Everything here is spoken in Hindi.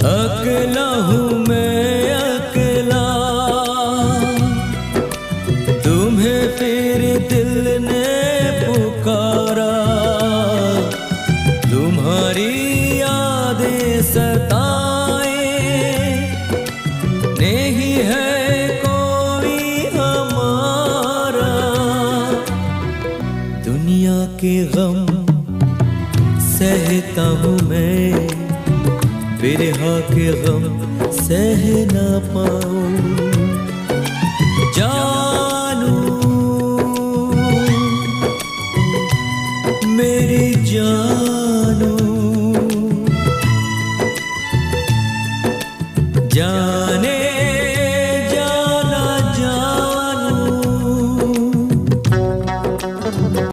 अकेला हूँ मैं अकेला, तुम्हें फिर दिल ने पुकारा। तुम्हारी यादें सताए, नहीं है कोई हमारा। दुनिया के गम सहता हूँ मैं, बिरहा के गम सह ना पाऊं। जानू मेरी जान